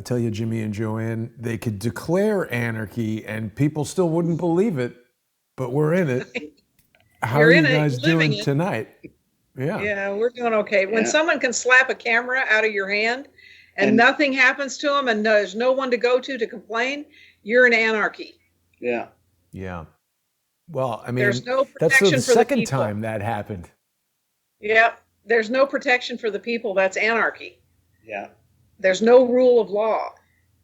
I tell you, Jimmy and JoAnne, they could declare anarchy and people still wouldn't believe it, but we're in it. How are You're you in it, guys you're living doing it. tonight? Yeah. Yeah, we're doing okay. When someone can slap a camera out of your hand and nothing happens to them and there's no one to go to complain, you're in anarchy. Yeah. Yeah. Well, I There's mean, no that's the protection for the second people. time that happened. Yep. There's no protection for the people. That's anarchy. Yeah. There's no rule of law,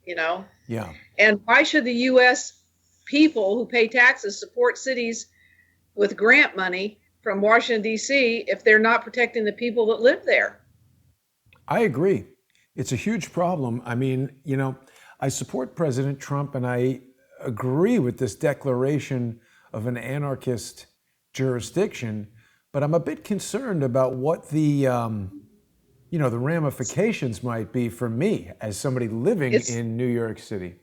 you know? Yeah. And why should the U.S. people who pay taxes support cities with grant money from Washington, D.C. if they're not protecting the people that live there? I agree. It's a huge problem. I mean, you know, I support President Trump and I agree with this declaration of an anarchist jurisdiction, but I'm a bit concerned about what the the ramifications might be for me as somebody living in New York City.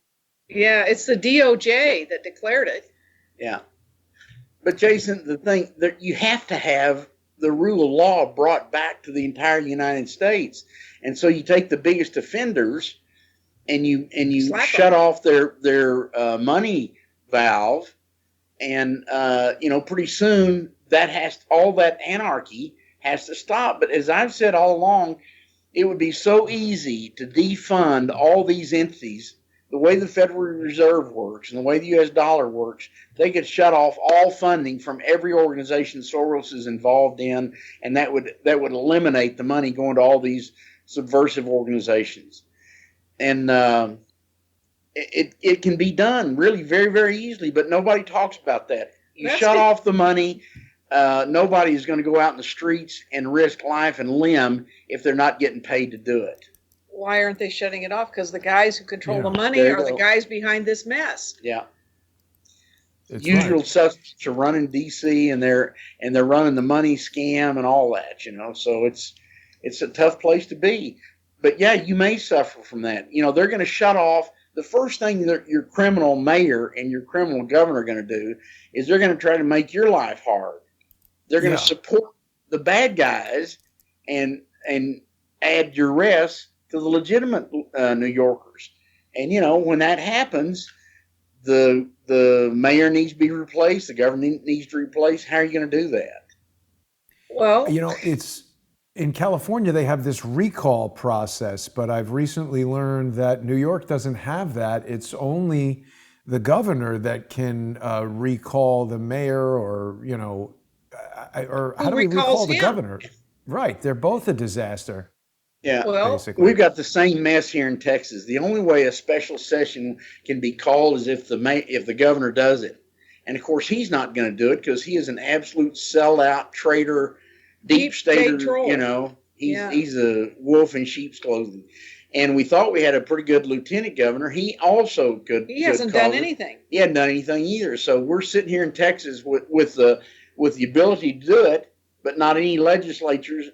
Yeah, it's the DOJ that declared it. Yeah. But Jason, the thing that you have to have the rule of law brought back to the entire United States. And so you take the biggest offenders and you shut off their money valve, and pretty soon all that anarchy has to stop. But as I've said all along, it would be so easy to defund all these entities. The way the Federal Reserve works and the way the U.S. dollar works, they could shut off all funding from every organization Soros is involved in, and that would eliminate the money going to all these subversive organizations. And it can be done really very, very easily, but nobody talks about that. You shut off the money. Nobody is going to go out in the streets and risk life and limb if they're not getting paid to do it. Why aren't they shutting it off? Because the guys who control the money are the guys behind this mess. Yeah. It's usual suspects are running D.C. and they're running the money scam and all that, So it's a tough place to be. But yeah, you may suffer from that. They're going to shut off. The first thing that your criminal mayor and your criminal governor are going to do is they're going to try to make your life hard. They're going to support the bad guys and add duress to the legitimate New Yorkers. And, when that happens, the mayor needs to be replaced. The government needs to replace. How are you going to do that? Well, it's in California, they have this recall process, but I've recently learned that New York doesn't have that. It's only the governor that can recall the mayor or how do we recall the governor? Right. They're both a disaster. Yeah, basically. We've got the same mess here in Texas. The only way a special session can be called is if the governor does it, and of course he's not going to do it because he is an absolute sellout traitor, deep stater. Troll. He's a wolf in sheep's clothing. And we thought we had a pretty good lieutenant governor. He also could. He hasn't done anything. He hadn't done anything either. So we're sitting here in Texas with the ability to do it, but not any legislator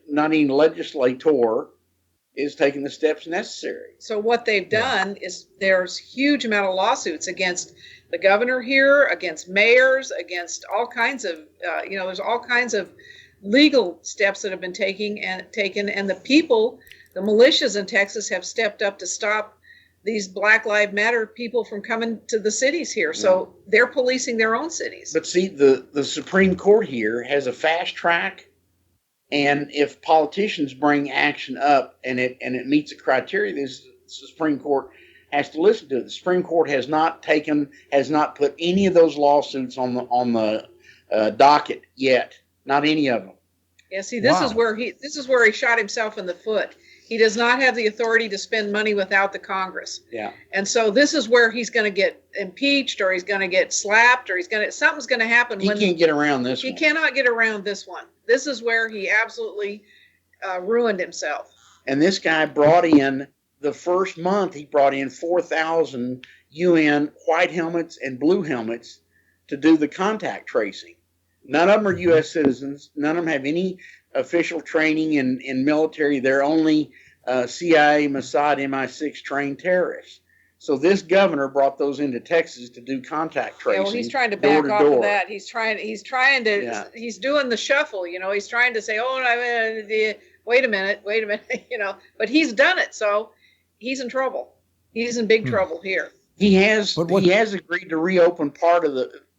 is taking the steps necessary. So what they've done is there's huge amount of lawsuits against the governor here, against mayors, against all kinds of, there's all kinds of legal steps that have been taken, and the people, the militias in Texas have stepped up to stop these Black Lives Matter people from coming to the cities here. So they're policing their own cities. But see, the Supreme Court here has a fast track. And if politicians bring action up and it meets the criteria, the Supreme Court has to listen to it. The Supreme Court has not put any of those lawsuits on the docket yet. Not any of them. Yeah, see, this is where he shot himself in the foot. He does not have the authority to spend money without the Congress. Yeah. And so this is where he's going to get impeached, or he's going to get slapped, or something's going to happen. He can't get around this one. He cannot get around this one. This is where he absolutely ruined himself. And this guy brought in, the first month, he brought in 4,000 UN white helmets and blue helmets to do the contact tracing. None of them are U.S. citizens. None of them have any official training in military. They're only CIA, Mossad, MI6 trained terrorists. So this governor brought those into Texas to do contact tracing. Yeah, well, he's trying to back off of that. He's doing the shuffle. He's trying to say, wait a minute, but he's done it. So he's in trouble. He's in big trouble here. He has But what- he has agreed to reopen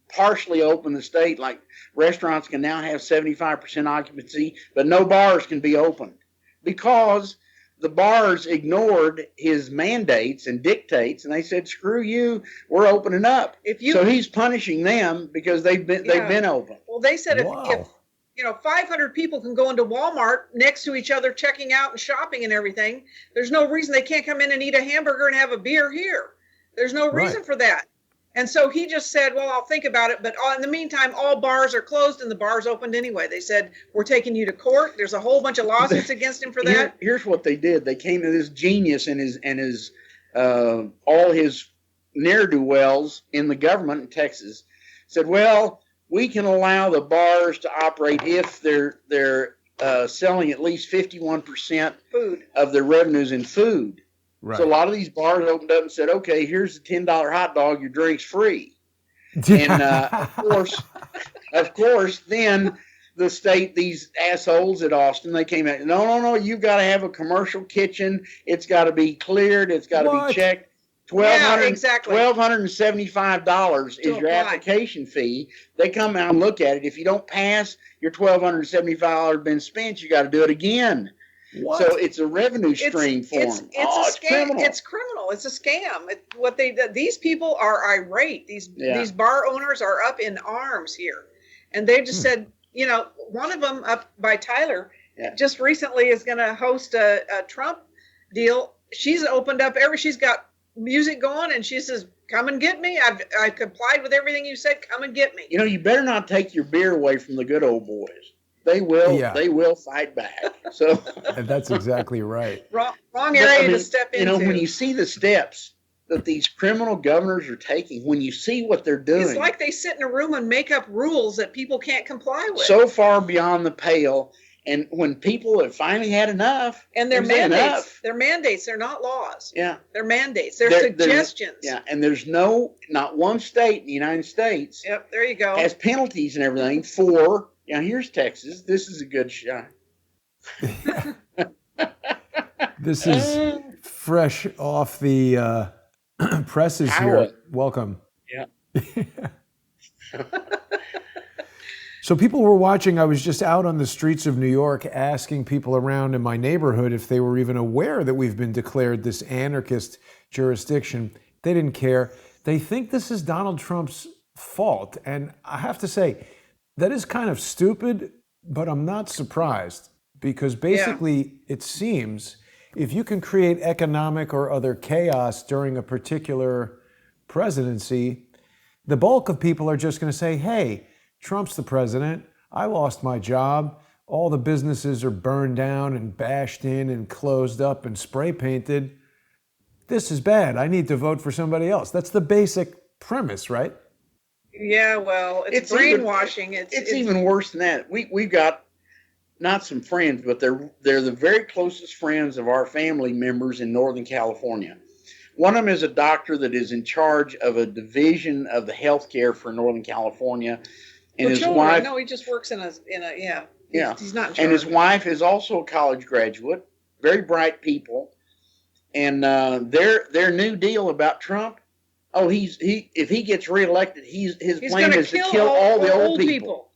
partially open the state. Like restaurants can now have 75% occupancy, but no bars can be opened because the bars ignored his mandates and dictates, and they said, "Screw you, we're opening up." So he's punishing them because they've been open. Well, they said Wow. if 500 people can go into Walmart next to each other, checking out and shopping and everything, there's no reason they can't come in and eat a hamburger and have a beer here. There's no reason Right. for that. And so he just said, well, I'll think about it. But in the meantime, all bars are closed and the bars opened anyway. They said, we're taking you to court. There's a whole bunch of lawsuits against him for that. Here's what they did. They came to this genius and his all his ne'er-do-wells in the government in Texas said, well, we can allow the bars to operate if they're selling at least 51% Food. of their revenues in food. Right. So a lot of these bars opened up and said, okay, here's a $10 hot dog, your drink's free. And of course, then these assholes at Austin, they came out, no, you've got to have a commercial kitchen. It's got to be cleared. It's got to be checked. Exactly. $1,275 is your application fee. They come out and look at it. If you don't pass, your $1,275 been spent. You got to do it again. What? So it's a revenue stream for them. It's a scam. Criminal. It's criminal. It's a scam. These people are irate. These bar owners are up in arms here, and they just said, one of them up by Tyler just recently is going to host a Trump deal. She's opened up she's got music going, and she says, come and get me. I've complied with everything you said. Come and get me. You better not take your beer away from the good old boys. They will fight back. So that's exactly right. Wrong area to step into. When you see the steps that these criminal governors are taking, when you see what they're doing, it's like they sit in a room and make up rules that people can't comply with. So far beyond the pale. And when people have finally had enough, and they're mandates, they're not laws. Yeah, they're mandates. They're suggestions. And there's not one state in the United States. Yep, there you go. Has penalties and everything for. Here's Texas. This is a good shot. This is fresh off the presses here. Welcome. Yeah. So people were watching. I was just out on the streets of New York asking people around in my neighborhood if they were even aware that we've been declared this anarchist jurisdiction. They didn't care. They think this is Donald Trump's fault. And I have to say, that is kind of stupid, but I'm not surprised because basically it seems if you can create economic or other chaos during a particular presidency, the bulk of people are just going to say, hey, Trump's the president. I lost my job. All the businesses are burned down and bashed in and closed up and spray painted. This is bad. I need to vote for somebody else. That's the basic premise, right? Yeah, well, it's brainwashing. It's even worse than that. We've got not some friends, but they're the very closest friends of our family members in Northern California. One of them is a doctor that is in charge of a division of the healthcare for Northern California, and his wife. No, he just works in a Yeah. He's not in charge. And his wife is also a college graduate. Very bright people, and their new deal about Trump. Oh, if he gets reelected, his plan is to kill all the old people.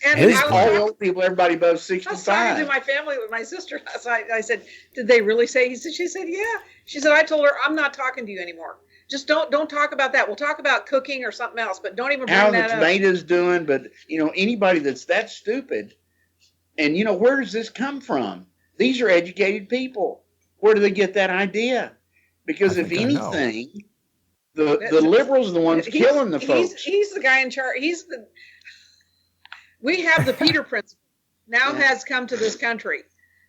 And all the old people, everybody above 65. I was talking to my family with my sister last night. I said, "Did they really say?" She said, "Yeah." She said, "I told her I'm not talking to you anymore. Just don't talk about that. We'll talk about cooking or something else, but don't even bring that up." How the tomatoes doing? But anybody that's that stupid, and where does this come from? These are educated people. Where do they get that idea? Because if anything. The liberals are the ones killing the folks. He's the guy in charge. We have the Peter principle now has come to this country.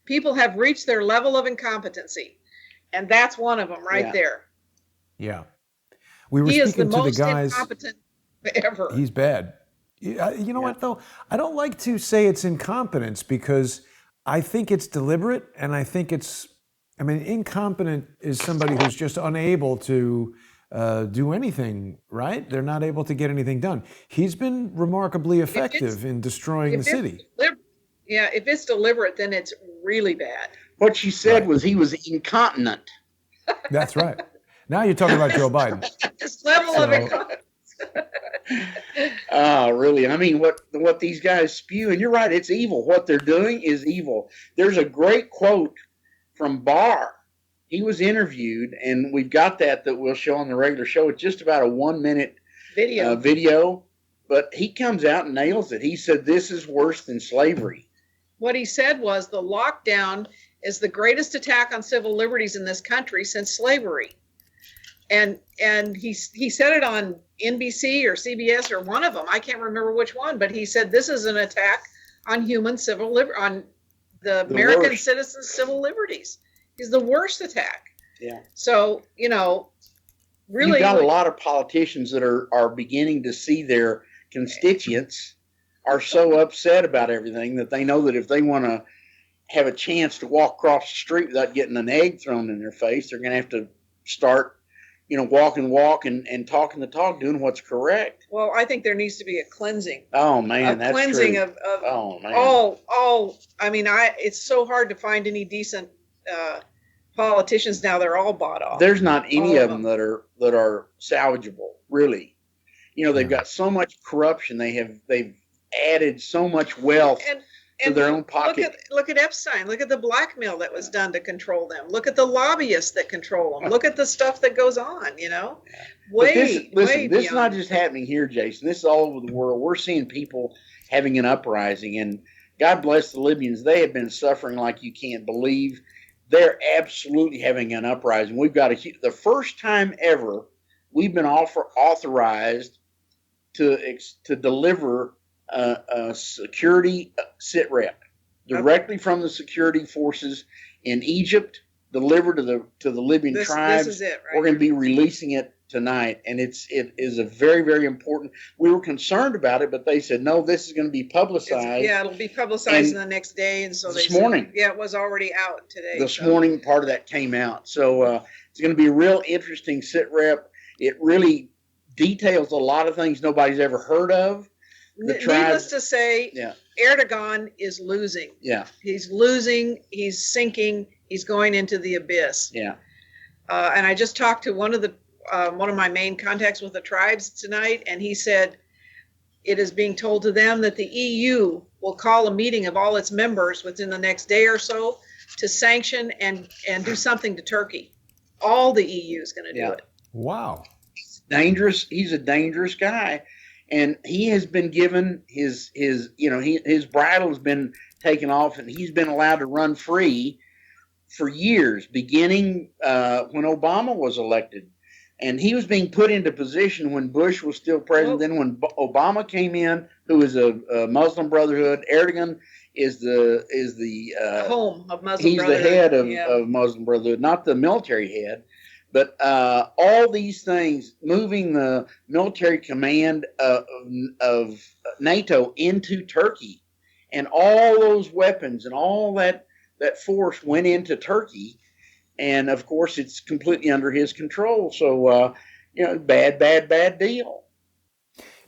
People have reached their level of incompetency, and that's one of them there. Yeah, we were he speaking is the to most the guys. Incompetent ever. He's bad. You know what though? I don't like to say it's incompetence because I think it's deliberate, and I think incompetent is somebody who's just unable to. Do anything, right? They're not able to get anything done. He's been remarkably effective in destroying the city. If it's deliberate, then it's really bad. What she said was he was incontinent. That's right. Now you're talking about Joe Biden. This level of incompetence. Oh, really? I mean, what these guys spew, and you're right, it's evil. What they're doing is evil. There's a great quote from Barr. He was interviewed, and we've got that we'll show on the regular show. It's just about a 1-minute video, but he comes out and nails it. He said, this is worse than slavery. What he said was the lockdown is the greatest attack on civil liberties in this country since slavery. And he said it on NBC or CBS or one of them. I can't remember which one, but he said this is an attack on human on the American worst. citizens' civil liberties. Is the worst attack. Yeah. So, really, you've got a lot of politicians that are beginning to see their constituents are so upset about everything that they know that if they want to have a chance to walk across the street without getting an egg thrown in their face, they're going to have to start, walking the walk and talking the talk, doing what's correct. Well, I think there needs to be a cleansing. Oh man, that's cleansing true. of oh man. all. I mean, it's so hard to find any decent politicians now. They're all bought off. There's not any of them that are salvageable, really. They've got so much corruption. They've added so much wealth to their own pocket. Look at Epstein. Look at the blackmail that was done to control them. Look at the lobbyists that control them. Look at the stuff that goes on. This is not just happening here, Jason. This is all over the world. We're seeing people having an uprising, and God bless the Libyans. They have been suffering like you can't believe. They're absolutely having an uprising. We've got the first time ever we've been authorized to deliver a security sit rep directly from the security forces in Egypt, delivered to the Libyan tribes. This is it, right? We're going to be releasing it tonight, and it is a very, very important. We were concerned about it, but they said no. This is going to be publicized. It'll be publicized in the next day, and so this morning. It was already out today. This morning, part of that came out, so it's going to be a real interesting sit rep. It really details a lot of things nobody's ever heard of. Needless to say, Erdogan is losing. Yeah, he's losing. He's sinking. He's going into the abyss. Yeah, and I just talked to one of my main contacts with the tribes tonight, and he said it is being told to them that the EU will call a meeting of all its members within the next day or so to sanction and do something to Turkey. All the EU is going to do it. Wow. Dangerous. He's a dangerous guy. And he has been given his bridle has been taken off, and he's been allowed to run free for years, beginning when Obama was elected. And he was being put into position when Bush was still president. Then when Obama came in, who is a Muslim Brotherhood, Erdogan is the home of Muslim Brotherhood. He's the head of Muslim Brotherhood, not the military head. But all these things, moving the military command of NATO into Turkey, and all those weapons and all that force went into Turkey, and of course it's completely under his control. So bad deal.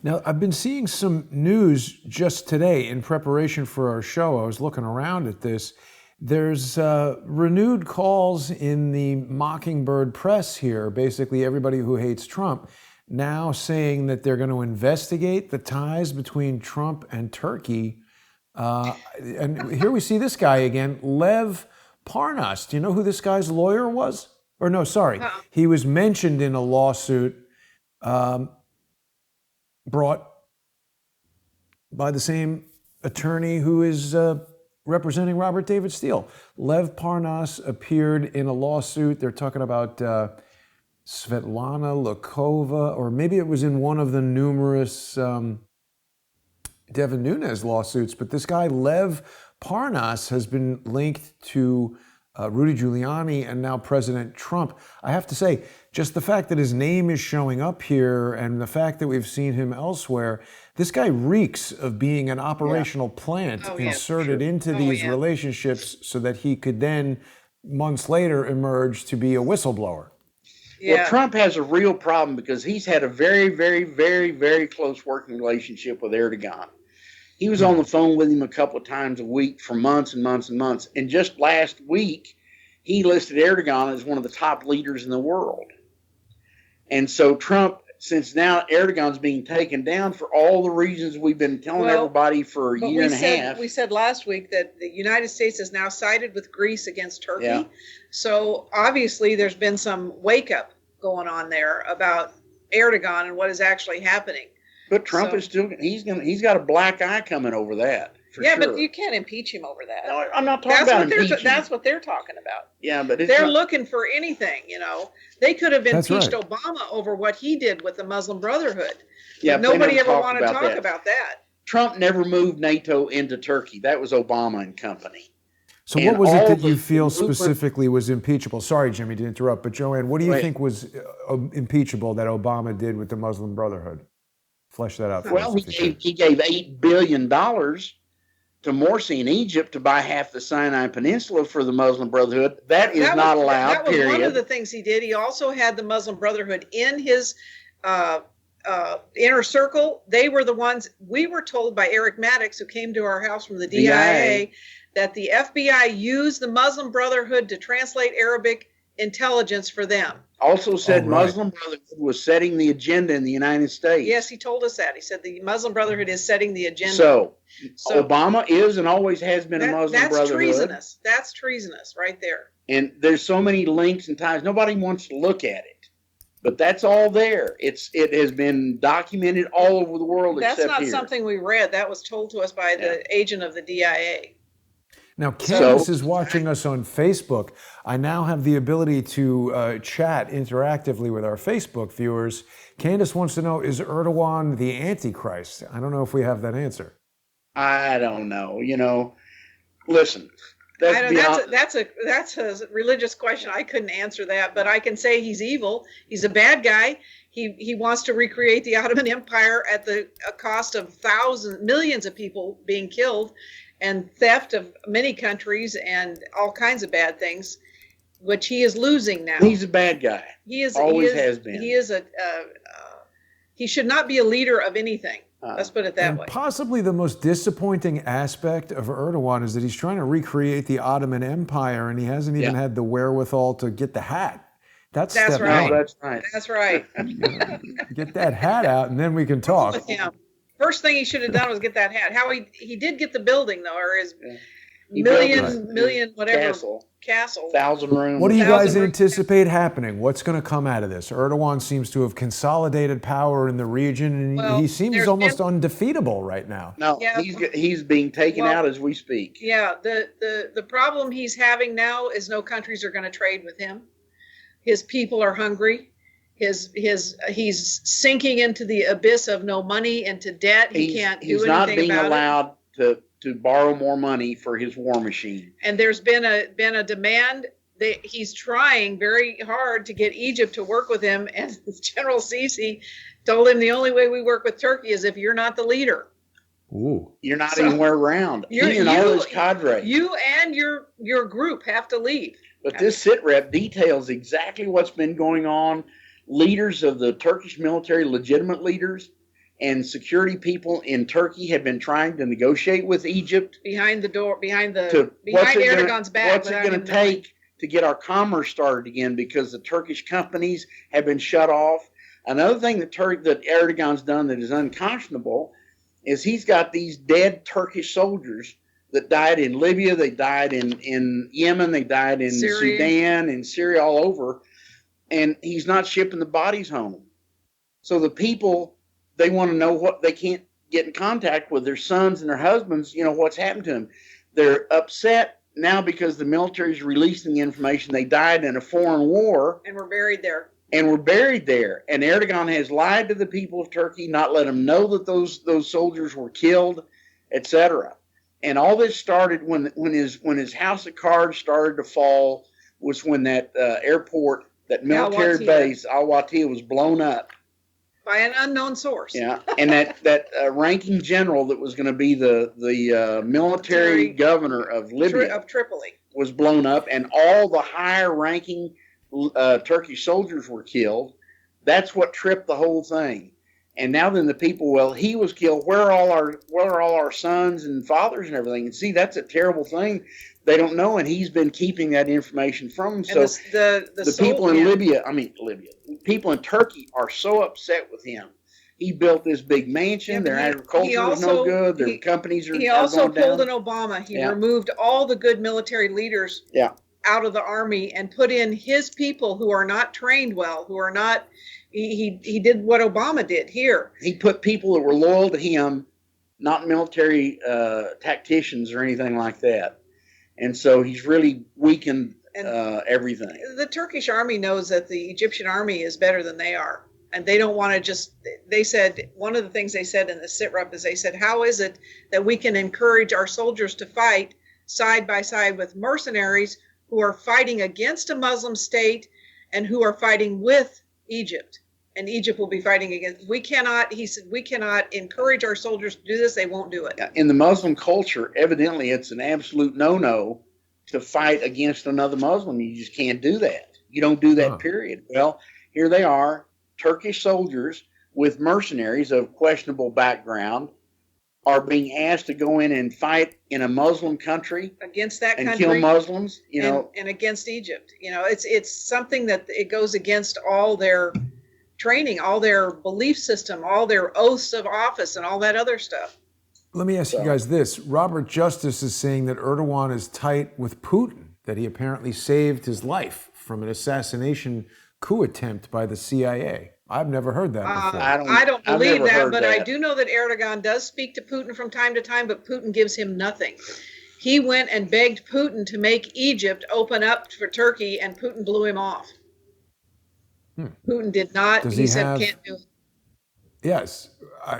Now, I've been seeing some news just today in preparation for our show. I was looking around at this. There's renewed calls in the Mockingbird press here, basically everybody who hates Trump, now saying that they're going to investigate the ties between Trump and Turkey. And here we see this guy again, Lev Parnas. Do you know who this guy's lawyer was? Or no, sorry. He was mentioned in a lawsuit brought by the same attorney who is representing Robert David Steele. Lev Parnas appeared in a lawsuit. They're talking about Svetlana Lakova, or maybe it was in one of the numerous Devin Nunes lawsuits. But this guy, Lev Parnas, has been linked to Rudy Giuliani and now President Trump. I have to say, just the fact that his name is showing up here and the fact that we've seen him elsewhere, this guy reeks of being an operational plant inserted into these relationships so that he could then, months later, emerge to be a whistleblower. Yeah. Well, Trump has a real problem because he's had a very, very, very, very close working relationship with Erdogan. He was on the phone with him a couple of times a week for months and months and months. And just last week, he listed Erdogan as one of the top leaders in the world. And so Trump, since now Erdogan's being taken down for all the reasons we've been telling everybody for a year and a half. We said last week that the United States has now sided with Greece against Turkey. Yeah. So obviously there's been some wake up going on there about Erdogan and what is actually happening. But Trump is still, he's got a black eye coming over that. Yeah, sure. but you can't impeach him over that. No, I'm not talking about impeaching. That's what they're talking about. Yeah, but they're looking for anything, They could have impeached right. Obama over what he did with the Muslim Brotherhood. Yeah, but nobody ever wanted to talk about that. Trump never moved NATO into Turkey. That was Obama and company. So what was it that you feel specifically was impeachable? Sorry, Jimmy, to interrupt, but JoAnne, what do you think was impeachable that Obama did with the Muslim Brotherhood? Flesh that out for us. Well, he gave $8 billion to Morsi in Egypt to buy half the Sinai Peninsula for the Muslim Brotherhood. That is not allowed, That was period. one of the things he did. He also had the Muslim Brotherhood in his inner circle. They were the ones, we were told by Eric Maddox, who came to our house from the DIA, that the FBI used the Muslim Brotherhood to translate Arabic intelligence for them. Also said Muslim Brotherhood was setting the agenda in the United States. Yes, he told us that. He said the Muslim Brotherhood is setting the agenda. So Obama is and always has been a Muslim Brotherhood. That's treasonous. That's treasonous right there. And there's so many links and ties. Nobody wants to look at it. But that's all there. It has been documented all over the world except here. That's not something we read. That was told to us by the agent of the DIA. Now, Candace is watching us on Facebook. I now have the ability to chat interactively with our Facebook viewers. Candace wants to know, is Erdogan the Antichrist? I don't know if we have that answer. I don't know. Listen. That's a religious question. I couldn't answer that, but I can say he's evil. He's a bad guy. He wants to recreate the Ottoman Empire at the cost of millions of people being killed, and theft of many countries and all kinds of bad things, which he is losing now. He's a bad guy. Always has been. He is he should not be a leader of anything. Let's put it that way. Possibly the most disappointing aspect of Erdogan is that he's trying to recreate the Ottoman Empire, and he hasn't even had the wherewithal to get the hat. That's right. No, that's right. That's right. Get that hat out, and then we can talk. With him. First thing he should have done was get that hat. How he did get the building though, or his million whatever castle. 1,000 rooms. What do you guys anticipate happening? What's going to come out of this? Erdogan seems to have consolidated power in the region, and he seems almost undefeatable right now. No, he's being taken out as we speak. Yeah, the problem he's having now is no countries are going to trade with him. His people are hungry. He's sinking into the abyss of no money, into debt. He can't do anything about it. He's not being allowed to borrow more money for his war machine. And there's been a demand. He's trying very hard to get Egypt to work with him, and General Sisi told him the only way we work with Turkey is if you're not the leader. Ooh. You're not anywhere around. He and all his cadre. You and your group have to leave. But this sitrep details exactly what's been going on. Leaders of the Turkish military, legitimate leaders, and security people in Turkey have been trying to negotiate with Egypt behind Erdogan's back. What's it going to take to get our commerce started again? Because the Turkish companies have been shut off. Another thing that Erdogan's done that is unconscionable is he's got these dead Turkish soldiers that died in Libya, they died in Yemen, they died in Sudan and Syria, all over. And he's not shipping the bodies home. So the people, they want to know what they can't get in contact with their sons and their husbands, what's happened to them. They're upset now because the military is releasing the information they died in a foreign war. And were buried there. And Erdogan has lied to the people of Turkey, not let them know that those soldiers were killed, etc. And all this started when his house of cards started to fall, was when that airport, that military base, Al-Watiya, was blown up by an unknown source. Yeah, and that ranking general that was going to be the military governor of Libya, of Tripoli, was blown up, and all the higher ranking Turkish soldiers were killed. That's what tripped the whole thing. And now then the people, he was killed. Where are all our sons and fathers and everything? And see, that's a terrible thing. They don't know, and he's been keeping that information from them. So the people in Libya, people in Turkey are so upset with him. He built this big mansion. Their agriculture is no good. Their companies are going down. He also pulled an Obama. He removed all the good military leaders out of the army and put in his people who are not trained well, who are not. He did what Obama did here. He put people that were loyal to him, not military tacticians or anything like that. And so he's really weakened everything. The Turkish army knows that the Egyptian army is better than they are. And they don't want to just, they said, one of the things they said in the sit-rep is they said, how is it that we can encourage our soldiers to fight side by side with mercenaries who are fighting against a Muslim state and who are fighting with Egypt? And Egypt will be fighting against, he said, we cannot encourage our soldiers to do this. They won't do it. In the Muslim culture, evidently it's an absolute no-no to fight against another Muslim. You just can't do that. You don't do that, period. Well, here they are. Turkish soldiers with mercenaries of questionable background are being asked to go in and fight in a Muslim country against that and country, kill Muslims, and against Egypt. It's something that it goes against all their training, all their belief system, all their oaths of office, and all that other stuff. Let me ask you guys this. Robert Justice is saying that Erdogan is tight with Putin, that he apparently saved his life from an assassination coup attempt by the CIA. I've never heard that before. I don't believe that, but I do know that Erdogan does speak to Putin from time to time, but Putin gives him nothing. He went and begged Putin to make Egypt open up for Turkey, and Putin blew him off. Putin did not. He said, can't do it. Yes.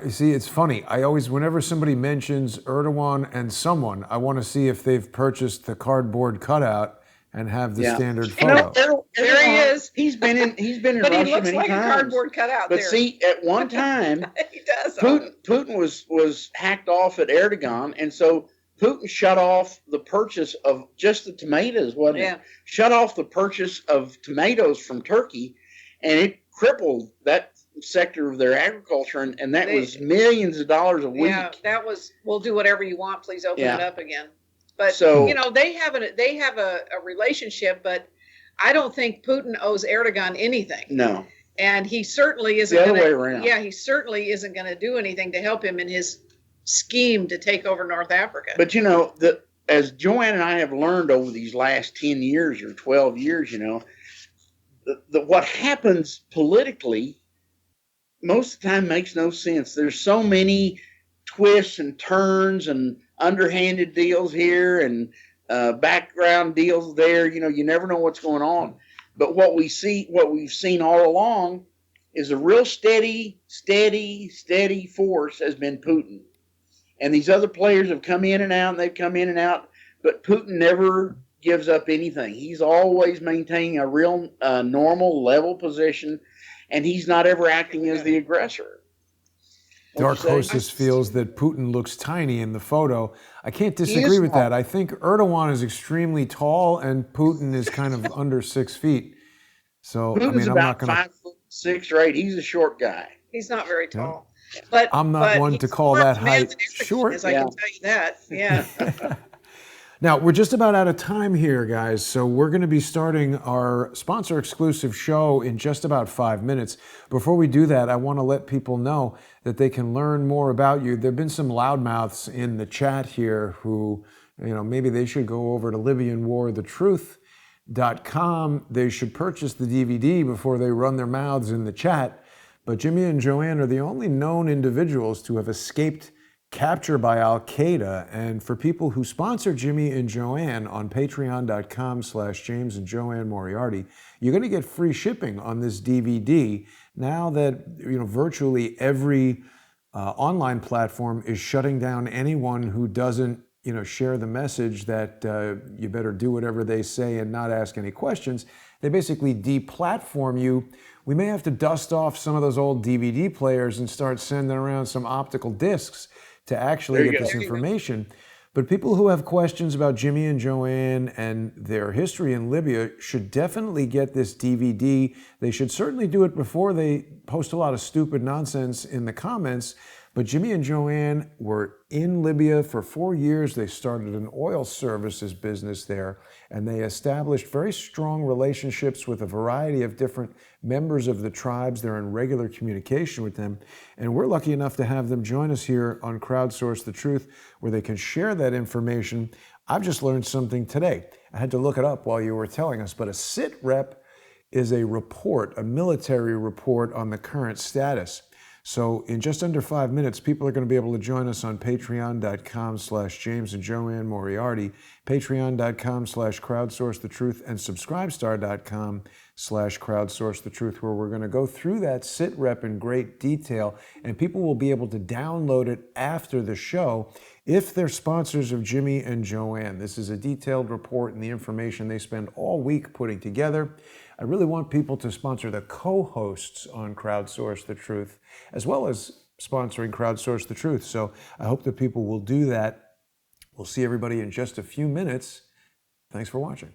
See, it's funny. I always, whenever somebody mentions Erdogan and someone, I want to see if they've purchased the cardboard cutout and have the standard photo. There he is. He's been in Russia many times. But he looks like a cardboard cutout there. But see, at one time, he does. Putin was hacked off at Erdogan, and so Putin shut off the purchase of just the tomatoes, wasn't it? Shut off the purchase of tomatoes from Turkey, and it crippled that sector of their agriculture, and that was millions of dollars a week. Yeah, that was, we'll do whatever you want, please open it up again. But they have a relationship, but I don't think Putin owes Erdogan anything. No. And he certainly isn't the other way around. Yeah, he certainly isn't going to do anything to help him in his scheme to take over North Africa. But as JoAnne and I have learned over these last 10 years or 12 years, what happens politically most of the time makes no sense. There's so many twists and turns and underhanded deals here and background deals there. You never know what's going on. But what we've seen all along is a real steady force has been Putin. And these other players have come in and out, and they've come in and out, but Putin never gives up anything. He's always maintaining a real normal, level position, and he's not ever acting as the aggressor. Dark Hostess feels that Putin looks tiny in the photo. I can't disagree with that. I think Erdogan is extremely tall, and Putin is kind of under 6 feet. So Putin's I'm about not going to 5'6" or 8". He's a short guy. He's not very tall. But I'm not one to call that height short. I can tell you that. Yeah. Now, we're just about out of time here, guys, so we're going to be starting our sponsor-exclusive show in just about 5 minutes. Before we do that, I want to let people know that they can learn more about you. There have been some loudmouths in the chat here who, maybe they should go over to LibyanWarTheTruth.com. They should purchase the DVD before they run their mouths in the chat. But Jimmy and JoAnne are the only known individuals to have escaped capture by Al-Qaeda. And for people who sponsor Jimmy and JoAnne on patreon.com/James and JoAnne Moriarty, you're going to get free shipping on this DVD now that virtually every online platform is shutting down anyone who doesn't share the message that you better do whatever they say and not ask any questions. They basically deplatform you. We may have to dust off some of those old DVD players and start sending around some optical discs to actually get this information. But people who have questions about Jimmy and JoAnne and their history in Libya should definitely get this DVD. They should certainly do it before they post a lot of stupid nonsense in the comments. But Jimmy and JoAnne were in Libya for 4 years. They started an oil services business there, and they established very strong relationships with a variety of different members of the tribes. They're in regular communication with them. And we're lucky enough to have them join us here on Crowdsource the Truth, where they can share that information. I've just learned something today. I had to look it up while you were telling us, but a sit rep is a report, a military report on the current status. So in just under 5 minutes, people are going to be able to join us on patreon.com/James and JoAnne Moriarty, patreon.com/crowdsourcethetruth, and subscribestar.com/crowdsourcethetruth, where we're going to go through that sit rep in great detail, and people will be able to download it after the show if they're sponsors of Jimmy and JoAnne. This is a detailed report and the information they spend all week putting together. I really want people to sponsor the co-hosts on Crowdsource the Truth, as well as sponsoring Crowdsource the Truth. So I hope that people will do that. We'll see everybody in just a few minutes. Thanks for watching.